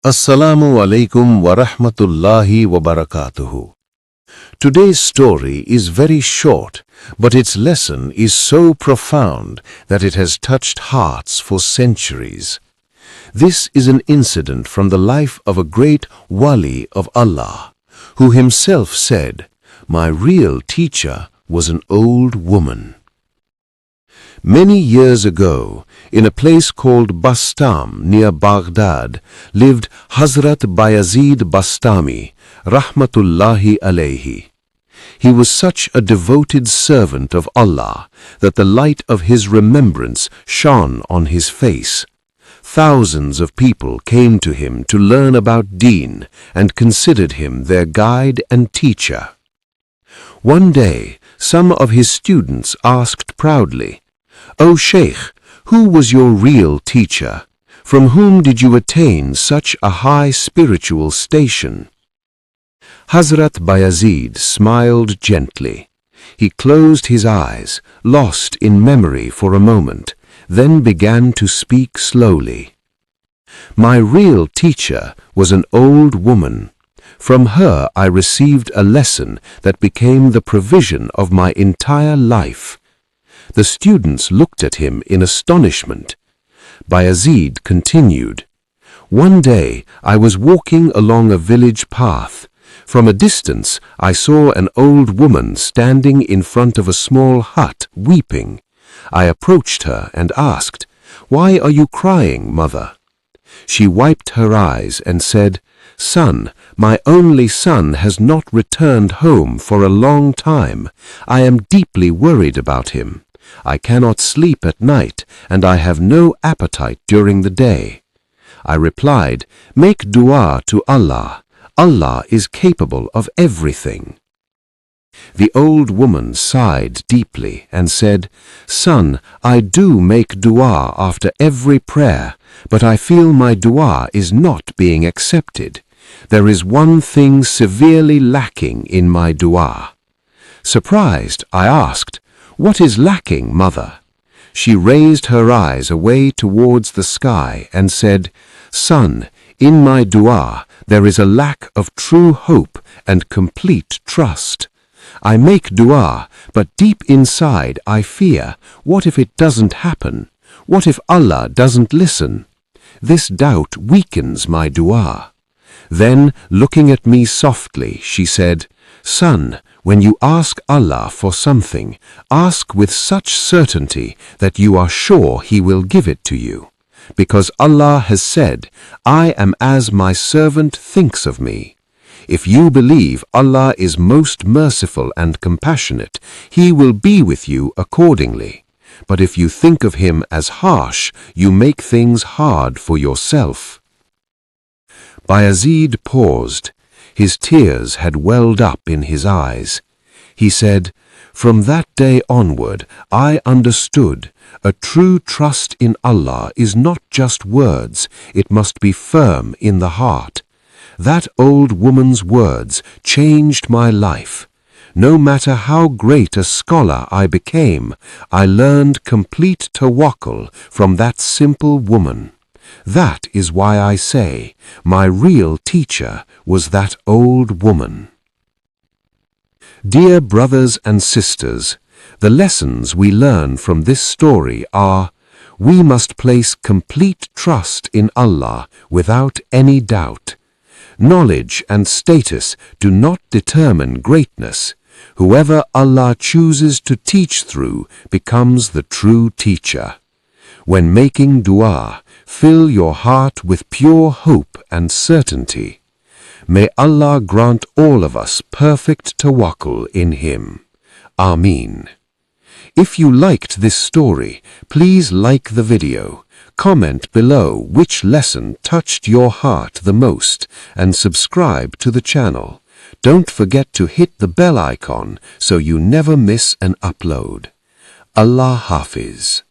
Assalamu alaikum wa rahmatullahi wa barakatuhu. Today's story is very short, but its lesson is so profound that it has touched hearts for centuries. This is an incident from the life of a great wali of Allah, who himself said, "My real teacher was an old woman." Many years ago, in a place called Bastam near Baghdad, lived Hazrat Bayazid Bastami, Rahmatullahi Alaihi. He was such a devoted servant of Allah that the light of his remembrance shone on his face. Thousands of people came to him to learn about Deen and considered him their guide and teacher. One day, some of his students asked proudly, "O Sheikh, who was your real teacher? From whom did you attain such a high spiritual station?" Hazrat Bayazid smiled gently. He closed his eyes, lost in memory for a moment, then began to speak slowly. "My real teacher was an old woman. From her I received a lesson that became the provision of my entire life." The students looked at him in astonishment. Bayazid continued, "One day I was walking along a village path. From a distance I saw an old woman standing in front of a small hut, weeping. I approached her and asked, 'Why are you crying, mother?' She wiped her eyes and said, 'Son, my only son has not returned home for a long time. I am deeply worried about him. I cannot sleep at night, and I have no appetite during the day.' I replied, 'Make dua to Allah. Allah is capable of everything.' The old woman sighed deeply and said, 'Son, I do make dua after every prayer, but I feel my dua is not being accepted. There is one thing severely lacking in my dua.' Surprised, I asked, 'What is lacking, mother?' She raised her eyes away towards the sky and said, 'Son, in my dua there is a lack of true hope and complete trust. I make dua, but deep inside I fear, what if it doesn't happen? What if Allah doesn't listen? This doubt weakens my dua.' Then, looking at me softly, she said, 'Son, when you ask Allah for something, ask with such certainty that you are sure He will give it to you. Because Allah has said, I am as my servant thinks of me. If you believe Allah is most merciful and compassionate, He will be with you accordingly. But if you think of Him as harsh, you make things hard for yourself.'" Bayazid paused. His tears had welled up in his eyes. He said, "From that day onward, I understood a true trust in Allah is not just words, it must be firm in the heart. That old woman's words changed my life. No matter how great a scholar I became, I learned complete tawakkul from that simple woman. That is why I say, my real teacher was that old woman." Dear brothers and sisters, the lessons we learn from this story are: we must place complete trust in Allah without any doubt. Knowledge and status do not determine greatness. Whoever Allah chooses to teach through becomes the true teacher. When making dua, fill your heart with pure hope and certainty. May Allah grant all of us perfect tawakkul in Him. Ameen. If you liked this story, please like the video, comment below which lesson touched your heart the most, and subscribe to the channel. Don't forget to hit the bell icon so you never miss an upload. Allah Hafiz.